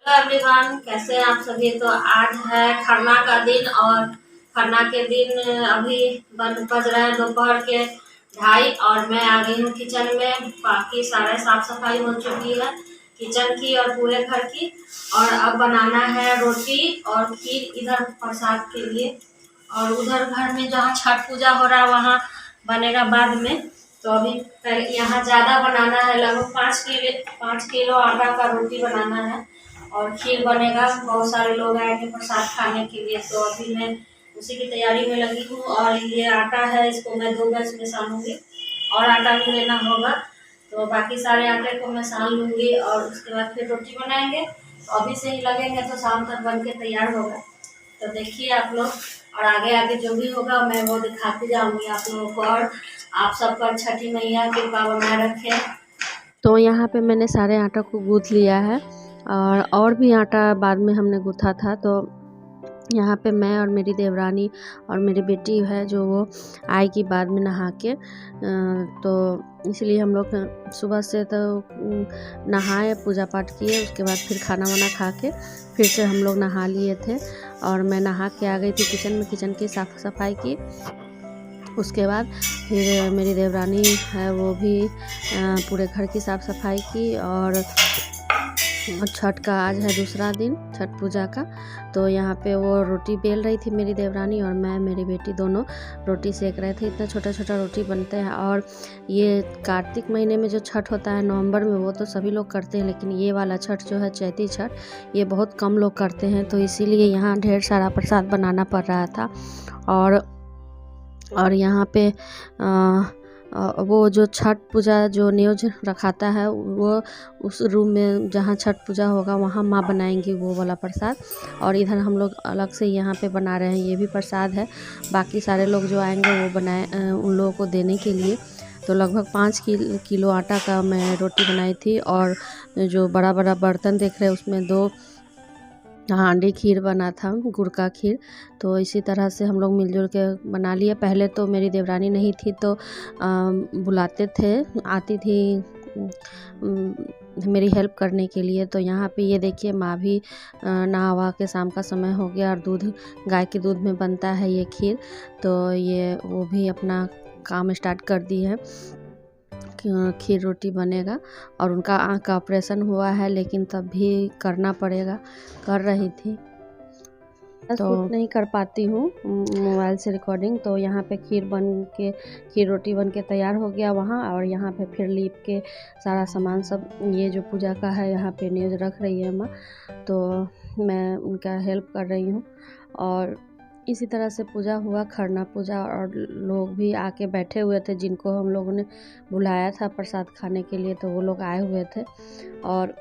Hello everyone, कैसे हैं आप सभी। तो आज है खरना का दिन और खरना के दिन अभी बज रहे हैं दोपहर के 2:30 और मैं आ गई हूँ किचन में। बाकी सारे साफ सफाई हो चुकी है किचन की और पूरे घर की। और अब बनाना है रोटी और खीर इधर प्रसाद के लिए। और उधर घर में जहाँ छठ पूजा हो रहा है वहाँ बनेगा बाद में। तो अभी यहाँ ज़्यादा बनाना है, लगभग 5 किलो आटा का रोटी बनाना है और खीर बनेगा। बहुत सारे लोग आएंगे प्रसाद खाने के लिए, तो अभी मैं उसी की तैयारी में लगी हूँ। और ये आटा है, इसको मैं 2 गज में सानूंगी और आटा भी लेना होगा। तो बाकी सारे आटे को मैं सान लूँगी और उसके बाद फिर रोटी बनाएंगे। तो अभी से ही लगेंगे तो शाम तक बन के तैयार होगा। तो देखिए आप लोग, और आगे आगे जो भी होगा मैं वो दिखाती जाऊँगी आप लोगों को। और आप सब पर छठी मैया कृपा बनाए रखे। तो यहाँ पे मैंने सारे आटा को गूँथ लिया है और भी आटा बाद में हमने गूँथा था। तो यहाँ पे मैं और मेरी देवरानी और मेरी बेटी है जो वो आएगी बाद में नहा के। तो इसलिए हम लोग सुबह से तो नहाए, पूजा पाठ किए, उसके बाद फिर खाना वाना खा के फिर से हम लोग नहा लिए थे। और मैं नहा के आ गई थी किचन में, किचन की साफ़ सफाई की। उसके बाद फिर मेरी देवरानी है वो भी पूरे घर की साफ़ सफाई की। और छठ का आज है दूसरा दिन, छठ पूजा का। तो यहाँ पे वो रोटी बेल रही थी मेरी देवरानी और मैं, मेरी बेटी दोनों रोटी सेक रहे थे। इतना छोटा छोटा रोटी बनते हैं। और ये कार्तिक महीने में जो छठ होता है नवंबर में, वो तो सभी लोग करते हैं, लेकिन ये वाला छठ जो है चैती छठ, ये बहुत कम लोग करते हैं। तो इसीलिए यहाँ ढेर सारा प्रसाद बनाना पड़ रहा था। और यहाँ पे वो जो छठ पूजा जो न्यूज रखाता है वो उस रूम में जहाँ छठ पूजा होगा वहाँ माँ बनाएंगी वो वाला प्रसाद। और इधर हम लोग अलग से यहाँ पे बना रहे हैं, ये भी प्रसाद है। बाकी सारे लोग जो आएंगे वो बनाए उन लोगों को देने के लिए। तो लगभग 5 किलो आटा का मैं रोटी बनाई थी। और जो बड़ा बड़ा बर्तन देख रहे हैं उसमें 2 हांडी खीर बना था, गुड़ का खीर। तो इसी तरह से हम लोग मिलजुल के बना लिए। पहले तो मेरी देवरानी नहीं थी तो बुलाते थे, आती थी मेरी हेल्प करने के लिए। तो यहाँ पे ये देखिए माँ भी नहा के शाम का समय हो गया और दूध, गाय के दूध में बनता है ये खीर। तो ये वो भी अपना काम स्टार्ट कर दी है, खीर रोटी बनेगा। और उनका आँख का ऑपरेशन हुआ है लेकिन तब भी करना पड़ेगा, कर रही थी। तो नहीं कर पाती हूँ मोबाइल से रिकॉर्डिंग। तो यहाँ पे खीर रोटी बन के तैयार हो गया वहाँ। और यहाँ पे फिर लीप के सारा सामान सब, ये जो पूजा का है यहाँ पे न्यूज़ रख रही है माँ, तो मैं उनका हेल्प कर रही हूँ। और इसी तरह से पूजा हुआ, खरना पूजा। और लोग भी आके बैठे हुए थे जिनको हम लोगों ने बुलाया था प्रसाद खाने के लिए, तो वो लोग आए हुए थे और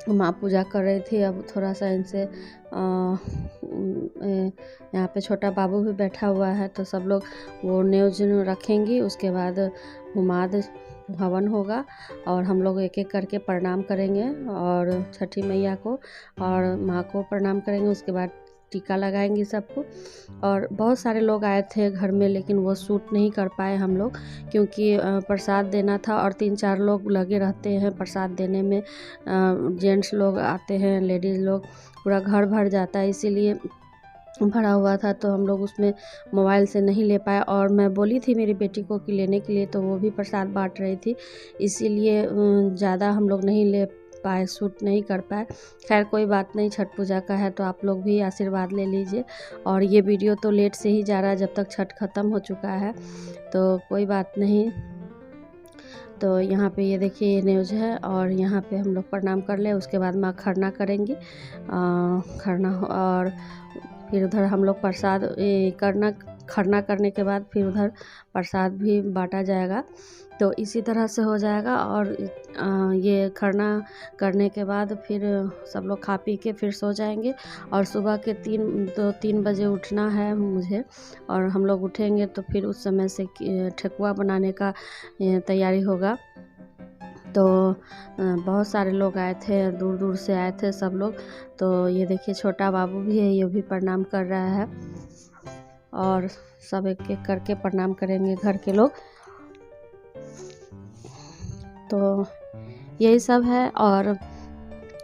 माँ पूजा कर रही थी। अब थोड़ा सा इनसे यहाँ पे छोटा बाबू भी बैठा हुआ है, तो सब लोग वो न्यूज़ रखेंगी। उसके बाद हुमाद हवन होगा और हम लोग एक एक करके प्रणाम करेंगे और छठी मैया को और माँ को प्रणाम करेंगे। उसके बाद टीका लगाएंगे सबको। और बहुत सारे लोग आए थे घर में, लेकिन वो शूट नहीं कर पाए हम लोग, क्योंकि प्रसाद देना था और 3-4 लोग लगे रहते हैं प्रसाद देने में। जेंट्स लोग आते हैं, लेडीज़ लोग, पूरा घर भर जाता है, इसीलिए भरा हुआ था। तो हम लोग उसमें मोबाइल से नहीं ले पाए। और मैं बोली थी मेरी बेटी को कि लेने के लिए, तो वो भी प्रसाद बांट रही थी, इसीलिए ज़्यादा हम लोग नहीं ले पाए, शूट नहीं कर पाए। खैर कोई बात नहीं, छठ पूजा का है तो आप लोग भी आशीर्वाद ले लीजिए। और ये वीडियो तो लेट से ही जा रहा है, जब तक छठ ख़त्म हो चुका है, तो कोई बात नहीं। तो यहाँ पे ये देखिए ये न्यूज़ है और यहाँ पे हम लोग प्रणाम कर ले। उसके बाद माँ खरना करेंगी, खरना। और फिर उधर हम लोग प्रसाद खरना करने के बाद फिर उधर प्रसाद भी बांटा जाएगा। तो इसी तरह से हो जाएगा। और ये खरना करने के बाद फिर सब लोग खा पी के फिर सो जाएंगे। और सुबह के 3 बजे उठना है मुझे, और हम लोग उठेंगे तो फिर उस समय से ठेकुआ बनाने का तैयारी होगा। तो बहुत सारे लोग आए थे, दूर दूर से आए थे सब लोग। तो ये देखिए छोटा बाबू भी है, ये भी प्रणाम कर रहा है। और सब एक एक करके प्रणाम करेंगे घर के लोग। तो यही सब है। और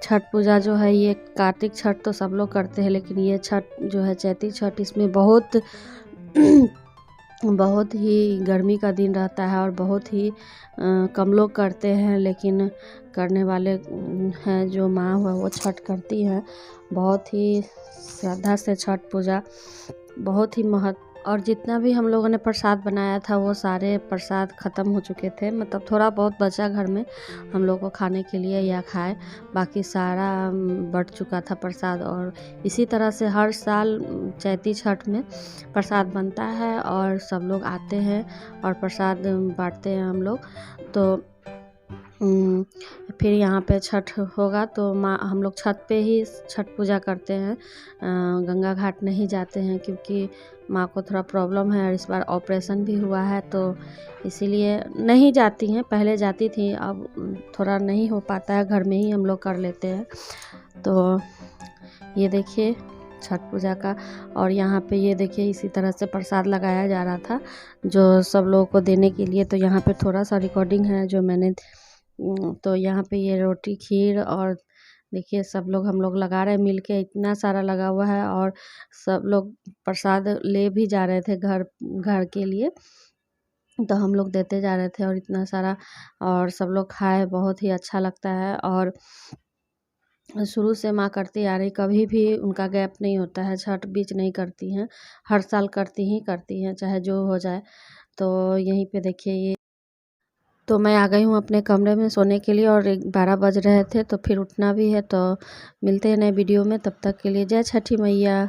छठ पूजा जो है ये कार्तिक छठ तो सब लोग करते हैं, लेकिन ये छठ जो है चैती छठ, इसमें बहुत बहुत ही गर्मी का दिन रहता है और बहुत ही कम लोग करते हैं, लेकिन करने वाले हैं जो माँ हुआ वो छठ करती हैं बहुत ही श्रद्धा से। छठ पूजा बहुत ही महत्व, और जितना भी हम लोगों ने प्रसाद बनाया था वो सारे प्रसाद ख़त्म हो चुके थे, मतलब थोड़ा बहुत बचा घर में हम लोग को खाने के लिए या खाए, बाकी सारा बट चुका था प्रसाद। और इसी तरह से हर साल चैती छठ में प्रसाद बनता है और सब लोग आते हैं और प्रसाद बांटते हैं हम लोग। तो फिर यहाँ पे छठ होगा तो माँ हम लोग छत पे ही छठ पूजा करते हैं, गंगा घाट नहीं जाते हैं क्योंकि माँ को थोड़ा प्रॉब्लम है और इस बार ऑपरेशन भी हुआ है, तो इसीलिए नहीं जाती हैं। पहले जाती थी, अब थोड़ा नहीं हो पाता है, घर में ही हम लोग कर लेते हैं। तो ये देखिए छठ पूजा का, और यहाँ पे ये देखिए इसी तरह से प्रसाद लगाया जा रहा था जो सब लोगों को देने के लिए। तो यहाँ पे थोड़ा सा रिकॉर्डिंग है जो मैंने, तो यहाँ पे ये रोटी खीर और देखिए सब लोग हम लोग लगा रहे हैं मिल के, इतना सारा लगा हुआ है और सब लोग प्रसाद ले भी जा रहे थे घर घर के लिए, तो हम लोग देते जा रहे थे और इतना सारा, और सब लोग खाए, बहुत ही अच्छा लगता है। और शुरू से माँ करती आ रही, कभी भी उनका गैप नहीं होता है, छठ बीच नहीं करती हैं, हर साल करती हैं चाहे जो हो जाए। तो यहीं पे देखिए ये, तो मैं आ गई हूँ अपने कमरे में सोने के लिए और 12 बज रहे थे, तो फिर उठना भी है। तो मिलते हैं नए वीडियो में, तब तक के लिए जय छठी मैया।